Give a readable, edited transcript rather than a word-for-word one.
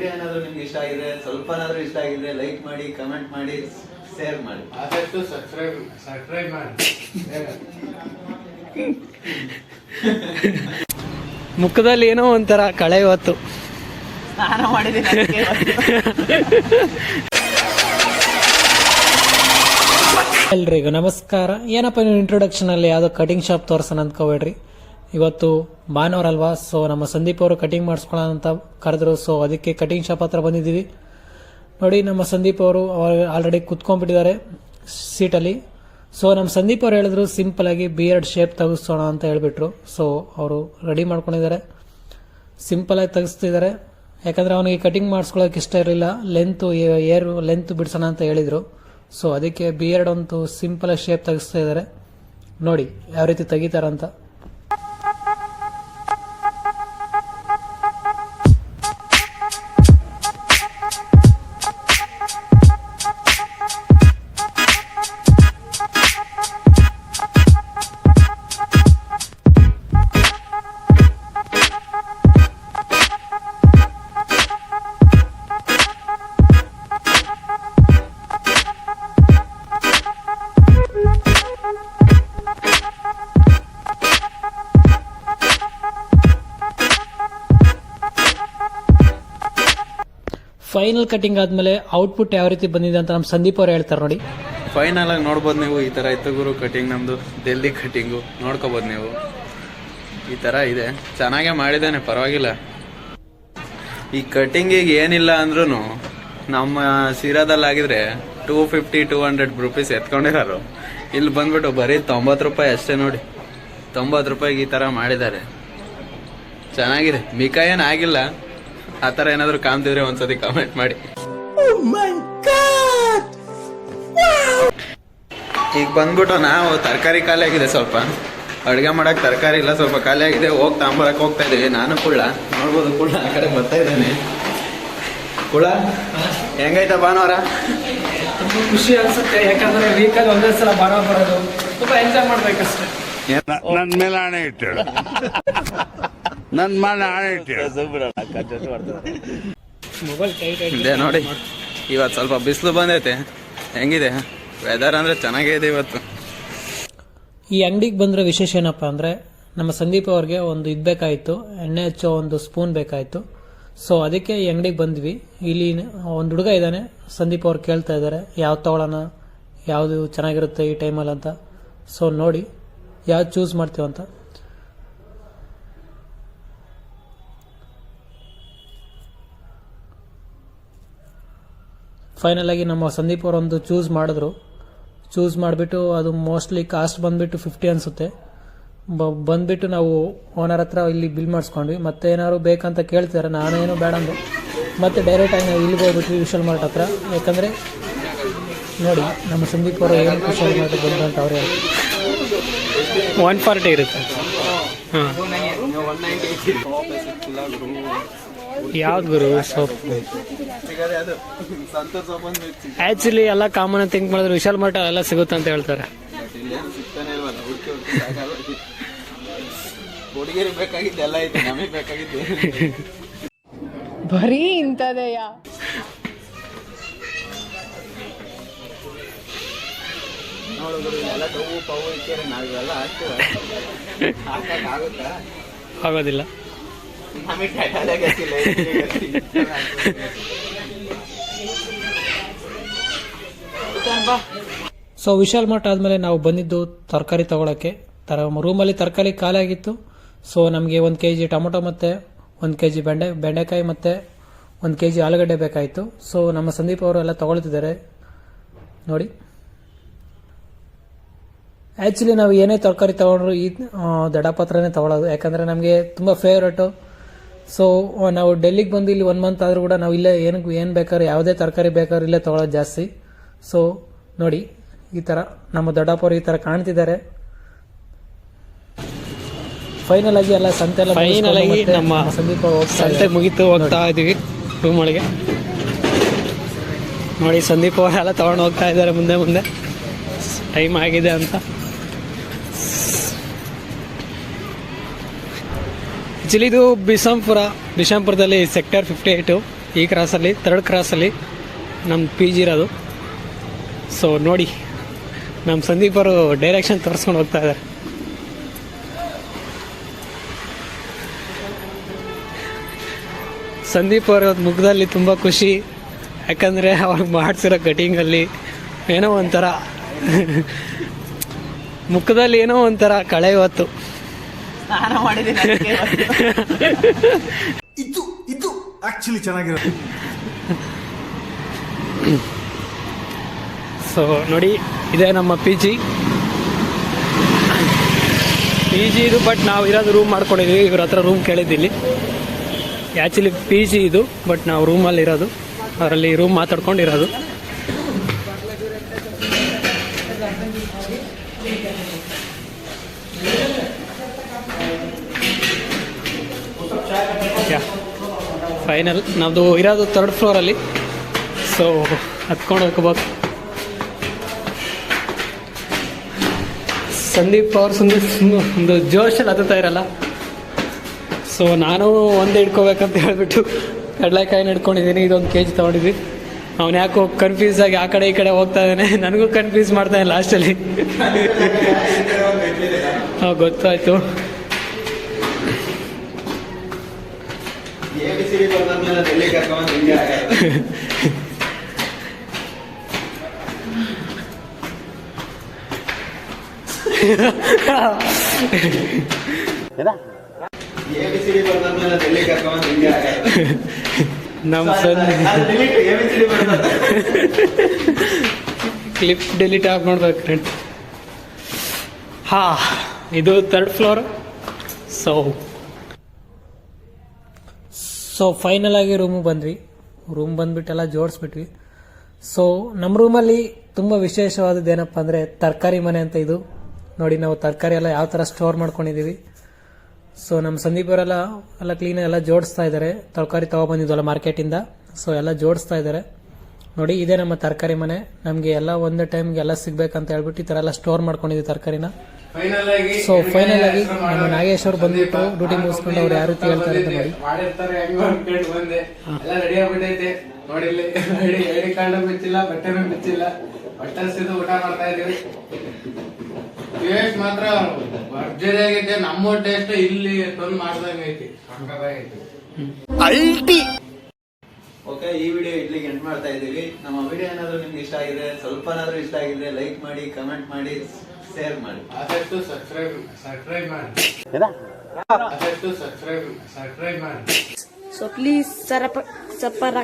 Video ಏನಾದರೂ ನಿಮ್ಗೆ ಇಷ್ಟ ಆಗಿದೆ, ಸ್ವಲ್ಪನಾದ್ರೂ ಇಷ್ಟ ಆಗಿದ್ರೆ ಲೈಕ್ ಮಾಡಿ, ಕಮೆಂಟ್ ಮಾಡಿ, ಶೇರ್ ಮಾಡಿ, ಆದಷ್ಟು ಸಬ್ಸ್ಕ್ರೈಬ್ ಮಾಡಿ. ಮುಖದಲ್ಲಿ ಏನೋ ಒಂಥರ ಕಳೆ ಇವತ್ತು ಸ್ನಾನ ಮಾಡಿದ್ದೀನಿ. ಎಲ್ರಿಗೂ ನಮಸ್ಕಾರ. ಏನಪ್ಪ ನೀವು ಇಂಟ್ರೊಡಕ್ಷನ್ ಅಲ್ಲಿ ಯಾವುದೋ ಕಟಿಂಗ್ ಶಾಪ್ ತೋರ್ಸೋಣ ಅಂದ್ಕೋಬೇಡ್ರಿ. ಇವತ್ತು ಭಾನುವಾರ ಅಲ್ವಾ, ಸೊ ನಮ್ಮ ಸಂದೀಪ್ ಅವರು ಕಟಿಂಗ್ ಮಾಡಿಸ್ಕೊಳ್ಳೋಣ ಅಂತ ಕರೆದ್ರು. ಸೊ ಅದಕ್ಕೆ ಕಟಿಂಗ್ ಶಾಪ್ ಹತ್ರ ಬಂದಿದ್ದೀವಿ. ನೋಡಿ, ನಮ್ಮ ಸಂದೀಪ್ ಅವರು ಆಲ್ರೆಡಿ ಕುತ್ಕೊಂಡ್ಬಿಟ್ಟಿದ್ದಾರೆ ಸೀಟಲ್ಲಿ. ಸೊ ನಮ್ಮ ಸಂದೀಪ್ ಅವ್ರು ಹೇಳಿದ್ರು ಸಿಂಪಲ್ ಆಗಿ ಬಿಯರ್ಡ್ ಶೇಪ್ ತೆಗಿಸೋಣ ಅಂತ ಹೇಳ್ಬಿಟ್ರು. ಸೊ ಅವರು ರೆಡಿ ಮಾಡ್ಕೊಂಡಿದ್ದಾರೆ, ಸಿಂಪಲ್ ಆಗಿ ತೆಗಿಸ್ತಿದ್ದಾರೆ. ಯಾಕಂದ್ರೆ ಅವನಿಗೆ ಕಟಿಂಗ್ ಮಾಡಿಸ್ಕೊಳ್ಳೋಕೆ ಇಷ್ಟ ಇರಲಿಲ್ಲ, ಲೆಂತ್ ಬಿಡಿಸೋಣ ಅಂತ ಹೇಳಿದ್ರು. ಸೊ ಅದಕ್ಕೆ ಬಿಯರ್ಡ್ ಒಂದು ಸಿಂಪಲ್ ಆಗಿ ಶೇಪ್ ತೆಗಿಸ್ತಾ ಇದ್ದಾರೆ. ನೋಡಿ ಯಾವ ರೀತಿ ತೆಗಿತಾರಂತ. ಫೈನಲ್ ಕಟಿಂಗ್ ಆದ್ಮೇಲೆ ಔಟ್ಪುಟ್ ಯಾವ ರೀತಿ ಬಂದಿದೆ ಅಂತ ನಮ್ಮ ಸಂದೀಪ್ ಅವ್ರು ಹೇಳ್ತಾರೆ. ನೋಡಿ, ಫೈನಲ್ ಆಗಿ ನೋಡ್ಬೋದು ನೀವು. ಈ ತರ ಇತ್ತು ಗುರು ಕಟಿಂಗ್, ನಮ್ದು ಡೆಲ್ಲಿ ಕಟಿಂಗು ನೋಡ್ಕೋಬೋದು ನೀವು. ಈ ತರ ಇದೆ, ಚೆನ್ನಾಗೇ ಮಾಡಿದ್ದಾನೆ, ಪರವಾಗಿಲ್ಲ. ಈ ಕಟಿಂಗಿಗೆ ಏನಿಲ್ಲ ಅಂದ್ರೂ ನಮ್ಮ ಸಿರಾದಲ್ಲಾಗಿದ್ರೆ 250-200 ರುಪೀಸ್ ಎತ್ಕೊಂಡಿರೋರು. ಇಲ್ಲಿ ಬಂದ್ಬಿಟ್ಟು ಬರೀ 90 ರೂಪಾಯಿ ಅಷ್ಟೇ. ನೋಡಿ, 90 ರೂಪಾಯಿಗೆ ಈ ತರ ಮಾಡಿದ್ದಾರೆ. ಚೆನ್ನಾಗಿದೆ. ಮಿಕಾ ಏನಾಗಿಲ್ಲ. ಆ ಥರ ಏನಾದರೂ ಕಾಣ್ತಿದ್ರೆ ಒಂದ್ಸತಿ ಕಾಮೆಂಟ್ ಮಾಡಿ. ಈಗ ಬಂದ್ಬಿಟ್ಟು ನಾವು ತರಕಾರಿ ಖಾಲಿ ಆಗಿದೆ, ಸ್ವಲ್ಪ ಅಡುಗೆ ಮಾಡಕ್ ತರಕಾರಿ ಇಲ್ಲ, ಸ್ವಲ್ಪ ಖಾಲಿ ಆಗಿದೆ. ಹೋಗಿ ತಾಂಬರಕ್ಕೆ ಹೋಗ್ತಾ ಇದೀವಿ. ನಾನು ಕುಳ್ಳ ನೋಡ್ಬೋದು, ಕುಳ್ಳ ಆ ಕಡೆ ಬರ್ತಾ ಇದ್ದಾನೆ. ಕುಳ್ಳ ಹೆಂಗೈತ ಭಾನುವಾರ? ತುಂಬಾ ಖುಷಿ ಅನ್ಸುತ್ತೆ. ಯಾಕಂದ್ರೆ ವೀಕಲ್ಲಿ ಒಂದೇ ಸಲ ಭಾನುವಾರ ಬರೋದು, ತುಂಬಾ ಎಂಜಾಯ್ ಮಾಡ್ಬೇಕಷ್ಟೇ. ನನ್ ಮೇಲೆ ಆಣೆ ಇಟ್ಟೇಳು, ನನ್ ಮೇಲೆ ಆಣೆ ಇಟ್ಟೇಳು. ಮೊಬೈಲ್ ಟೈಟ್ ಇದೆ ನೋಡಿ. ಇವತ್ತು ಸ್ವಲ್ಪ ಬಿಸಿಲು ಬಂದೈತೆ. ಹೆಂಗಿದೆ ವೆದರ್ ಅಂದ್ರೆ ಚೆನ್ನಾಗೇ ಇದೆ ಇವತ್ತು. ಈ ಅಂಗಡಿಗೆ ಬಂದ್ರೆ ವಿಶೇಷ ಏನಪ್ಪಾ ಅಂದ್ರೆ, ನಮ್ಮ ಸಂದೀಪ್ ಅವ್ರಿಗೆ ಒಂದು ಇದು ಬೇಕಾಯಿತು, ಎಣ್ಣೆ ಹಚ್ಚೋ ಒಂದು ಸ್ಪೂನ್ ಬೇಕಾಯಿತು. ಸೊ ಅದಕ್ಕೆ ಈ ಅಂಗಡಿಗೆ ಬಂದ್ವಿ. ಇಲ್ಲಿ ಒಂದು ಹುಡುಗ ಇದ್ದಾನೆ, ಸಂದೀಪ್ ಅವ್ರು ಕೇಳ್ತಾ ಇದ್ದಾರೆ ಯಾವ್ದು ತಗೊಳ್ಳೋಣ, ಯಾವುದು ಚೆನ್ನಾಗಿರುತ್ತೆ ಈ ಟೈಮಲ್ಲಿ ಅಂತ. ಸೊ ನೋಡಿ ಯಾವ್ದು ಚೂಸ್ ಮಾಡ್ತೀವಂತ. ಫೈನಲ್ ಆಗಿ ನಮ್ಮ ಸಂದೀಪ್ ಅವರು ಒಂದು ಚೂಸ್ ಮಾಡಿದ್ರು. ಚೂಸ್ ಮಾಡಿಬಿಟ್ಟು ಅದು ಮೋಸ್ಟ್ಲಿ ಕಾಸ್ಟ್ ಬಂದ್ಬಿಟ್ಟು 50 ಅನಿಸುತ್ತೆ. ಬಂದ್ಬಿಟ್ಟು ನಾವು ಓನರ್ ಹತ್ರ ಇಲ್ಲಿ ಬಿಲ್ ಮಾಡಿಸ್ಕೊಂಡ್ವಿ. ಮತ್ತೆ ಏನಾದ್ರು ಬೇಕಂತ ಕೇಳ್ತಿದ್ದಾರೆ, ನಾನೇನು ಬೇಡ ಅಂದು ಮತ್ತೆ ಡೈರೆಕ್ಟ್ ಆಗಿ ನಾವು ಇಲ್ಲಿಗೆ ಹೋಗ್ಬಿಟ್ವಿ ವಿಶಾಲ್ ಮಾರ್ಟ್ ಹತ್ರ. ಯಾಕಂದರೆ ನೋಡಿ, ನಮ್ಮ ಸಂದೀಪ್ ಅವರು ಏನು ವಿಶಾಲ್ ಮಾರ್ಟ್ ಬಂದು ಅಂತ ಅವ್ರು 140 ಇರುತ್ತೆ. ಹಾಂ, ಯಾವ್ದು ಗುರು ಸೋಪ್? ಆಕ್ಚುಲಿ ಎಲ್ಲ ಕಾಮನ್ ಥಿಂಕ್ ಮಾಡಿದ್ರೆ ವಿಶಾಲ್ ಮಾರ್ಟ್ ಎಲ್ಲ ಸಿಗುತ್ತೆ ಅಂತ ಹೇಳ್ತಾರೆ. ಬರೀ ಇಂಥದೆಯಾ? ಆಗೋದಿಲ್ಲ. ಸೊ ವಿಶಾಲ್ ಮಾರ್ಟ್ ಆದ್ಮೇಲೆ ನಾವು ಬಂದಿದ್ದು ತರಕಾರಿ ತಗೊಳಕ್ಕೆ. ರೂಮಲ್ಲಿ ತರಕಾರಿ ಖಾಲಿ ಆಗಿತ್ತು. ಸೊ ನಮಗೆ 1 kg ಟೊಮೊಟೊ ಮತ್ತೆ 1 kg ಬೆಂಡೆಕಾಯಿ ಮತ್ತೆ 1 kg ಆಲೂಗಡ್ಡೆ ಬೇಕಾಯಿತು. ಸೊ ನಮ್ಮ ಸಂದೀಪ್ ಅವರು ಎಲ್ಲ ತಗೊಳ್ತಿದ್ದಾರೆ ನೋಡಿ. ಆ್ಯಕ್ಚುಲಿ ನಾವು ಏನೇ ತರಕಾರಿ ತಗೊಂಡ್ರು ಈ ದಡಪತ್ರನೇ ತಗೊಳ್ಳೋದು, ಯಾಕಂದರೆ ನಮಗೆ ತುಂಬ ಫೇವ್ರೇಟು. ಸೊ ನಾವು ಡೆಲ್ಲಿಗೆ ಬಂದು ಇಲ್ಲಿ 1 ಮಂತ್ ಆದರೂ ಕೂಡ ನಾವು ಇಲ್ಲೇ ಏನು ಬೇಕಾದ್ರೆ ಯಾವುದೇ ತರಕಾರಿ ಬೇಕಾದ್ರೂ ಇಲ್ಲೇ ತಗೊಳ್ಳೋದು ಜಾಸ್ತಿ. ಸೊ ನೋಡಿ, ಈ ಥರ ನಮ್ಮ ದೊಡ್ಡಪ್ಪರು ಈ ಥರ ಕಾಣ್ತಿದ್ದಾರೆ. ಫೈನಲ್ ಆಗಿ ಎಲ್ಲ ಸಂತೆ ನಮ್ಮ ಸಂದೀಪ ಸಂತೆ ಮುಗಿತು, ಹೋಗ್ತಾ ಇದೀವಿ ರೂಮ್ ಒಳಗೆ. ನೋಡಿ, ಸಂದೀಪ್ ಅವರೆಲ್ಲ ತಗೊಂಡು ಹೋಗ್ತಾ ಇದ್ದಾರೆ ಮುಂದೆ ಟೈಮ್ ಆಗಿದೆ ಅಂತ. ಆ್ಯಕ್ಚುಲಿ ಇದು ಬಿಶಾಂಪುರದಲ್ಲಿ ಸೆಕ್ಟರ್ 58. ಈ ಕ್ರಾಸಲ್ಲಿ 3rd ಕ್ರಾಸಲ್ಲಿ ನಮ್ಮ ಪಿ ಜಿ ಇರೋದು. ಸೊ ನೋಡಿ, ನಮ್ಮ ಸಂದೀಪ್ ಅವರು ಡೈರೆಕ್ಷನ್ ತೋರಿಸ್ಕೊಂಡು ಹೋಗ್ತಾ ಇದ್ದಾರೆ. ಸಂದೀಪ್ ಅವರ ಮುಖದಲ್ಲಿ ತುಂಬ ಖುಷಿ, ಯಾಕಂದರೆ ಅವ್ರು ಮಾಡಿಸಿರೋ ಕಟಿಂಗಲ್ಲಿ ಏನೋ ಒಂಥರ ಮುಖದಲ್ಲಿ ಏನೋ ಒಂಥರ ಕಳೆ ಇವತ್ತು. ಸ್ನಾನ ಮಾಡಿದ್ದೀನಿ ಅದಕ್ಕೆ ಇವತ್ತು. ಇದು ಆಕ್ಚುಲಿ ಚೆನ್ನಾಗಿರೋದು. ಸೊ ನೋಡಿ, ಇದೇ ನಮ್ಮ ಪಿ ಜಿ ಇದು. ಬಟ್ ನಾವು ಇರೋದು ರೂಮ್ ಮಾಡ್ಕೊಂಡಿದ್ದೀವಿ. ಇವ್ರ ಹತ್ರ ರೂಮ್ ಕೇಳಿದ್ದಿಲ್ಲಿ. ಆ್ಯಕ್ಚುಲಿ ಪಿ ಜಿ ಇದು, ಬಟ್ ನಾವು ರೂಮಲ್ಲಿ ಇರೋದು, ಅವರಲ್ಲಿ ರೂಮ್ ಮಾತಾಡ್ಕೊಂಡಿರೋದು. ಫೈನಲ್ ನಮ್ಮದು ಇರೋದು 3rd ಫ್ಲೋರಲ್ಲಿ. ಸೊ ಹತ್ಕೊಂಡು ಹೋಗ್ಬೇಕು. ಸಂದೀಪ್ ಅವ್ರು ಒಂದು ಜೋಶಲ್ಲಿ ಹತ್ತುತ್ತಾ ಇರಲ್ಲ. ಸೊ ನಾನು ಒಂದೇ ಹಿಡ್ಕೋಬೇಕಂತ ಹೇಳ್ಬಿಟ್ಟು ಕಡಲೆಕಾಯಿನ ಹಿಡ್ಕೊಂಡಿದ್ದೀನಿ. ಇದೊಂದು kg ತೊಗೊಂಡಿದ್ವಿ. ಅವನು ಯಾಕೋ ಕನ್ಫ್ಯೂಸ್ ಆಗಿ ಆ ಕಡೆ ಈ ಕಡೆ ಹೋಗ್ತಾ ಇದ್ದಾನೆ. ನನಗೂ ಕನ್ಫ್ಯೂಸ್ ಮಾಡ್ತಾನೆ ಲಾಸ್ಟಲ್ಲಿ. ಗೊತ್ತಾಯ್ತು. ನಮ್ಮ ಕ್ಲಿಪ್ ಡಿಲೀಟ್ ಆಗಿ ನೋಡ್ಬೇಕು ಫ್ರೆಂಡ್. ಇದು 3rd ಫ್ಲೋರ್. ಸೊ ಫೈನಲ್ ಆಗಿ ರೂಮಿಗೆ ಬಂದ್ವಿ. ರೂಮ್ ಬಂದ್ಬಿಟ್ಟೆಲ್ಲ ಜೋಡಿಸ್ಬಿಟ್ವಿ. ಸೊ ನಮ್ಮ ರೂಮಲ್ಲಿ ತುಂಬ ವಿಶೇಷವಾದದ್ದು ಏನಪ್ಪ ಅಂದರೆ ತರಕಾರಿ ಮನೆ ಅಂತ. ಇದು ನೋಡಿ, ನಾವು ತರಕಾರಿ ಎಲ್ಲ ಯಾವ ಥರ ಸ್ಟೋರ್ ಮಾಡ್ಕೊಂಡಿದ್ದೀವಿ. ಸೊ ನಮ್ಮ ಸಂದೀಪವರೆಲ್ಲ ಕ್ಲೀನಾಗಿ ಎಲ್ಲ ಜೋಡಿಸ್ತಾ ಇದ್ದಾರೆ. ತರಕಾರಿ ತೊಗೊಬಂದಿದ್ವಲ್ಲ ಮಾರ್ಕೆಟಿಂದ. ಸೊ ಎಲ್ಲ ಜೋಡಿಸ್ತಾ ಇದ್ದಾರೆ. ನೋಡಿ, ಇದೇ ನಮ್ಮ ತರಕಾರಿ ಮನೆ. ನಮಗೆ ಎಲ್ಲ ಒಂದೇ ಟೈಮ್ಗೆ ಎಲ್ಲ ಸಿಗ್ಬೇಕಂತ ಹೇಳ್ಬಿಟ್ಟು ಈ ಥರ ಎಲ್ಲ ಸ್ಟೋರ್ ಮಾಡ್ಕೊಂಡಿದ್ದೀವಿ ತರಕಾರಿನ. ಸೊ ಫೈನಲ್ ಆಗಿ ನಮ್ಮ ನಾಗೇಶ್ ಅವ್ರು ಬಂದ್ಬಿಟ್ಟು ಡ್ಯೂಟಿ ಮುಗಿಸ್ಕೊಂಡು ಅವ್ರು ಯಾವ ರೀತಿ ಹೇಳ್ತಾರೆ ಅಂತ ನೋಡಿ. ಮಾಡಿರ್ತಾರೆ ಹೆಂಗೋ ಅನ್ಕೊಂಡು ಬಂದೆ. ಎಲ್ಲ ರೆಡಿ ಆಗ್ಬಿಟ್ಟೈತೆ ನೋಡಿ. ಐಡಿ ಕಾರ್ಡ್ ಬಿಚ್ಚಿಲ್ಲ, ಬಟ್ಟೆನೂ ಬಿಚ್ಚಿಲ್ಲ, ಬಟ್ಟೆ ಊಟ ಮಾಡ್ತಾ ಇದೀವಿ. ಟೇಸ್ಟ್ ಮಾತ್ರ ಭರ್ಜರಿ ಆಗೈತೆ. ನಮ್ಮ ಟೇಸ್ಟ್ ಇಲ್ಲಿ ತಂದು ಮಾಡ್ದಂಗೆ ಐತಿ. ಓಕೆ, ಈ ವಿಡಿಯೋ ಇಡ್ಲಿಗೆ ಎಂಡ್ ಮಾಡ್ತಾ ಇದೀವಿ. ನಮ್ಮ ವಿಡಿಯೋ ಏನಾದ್ರು ನಿಮ್ಗೆ ಇಷ್ಟ ಆಗಿದೆ, ಸ್ವಲ್ಪನಾದ್ರೂ ಇಷ್ಟ ಆಗಿದೆ, ಲೈಕ್ ಮಾಡಿ, ಕಮೆಂಟ್ ಮಾಡಿ, ಶೇರ್ ಮಾಡಿ, ಆದಷ್ಟು ಸಬ್ಸ್ಕ್ರೈಬ್ ಮಾಡಿ. So please sarapakara.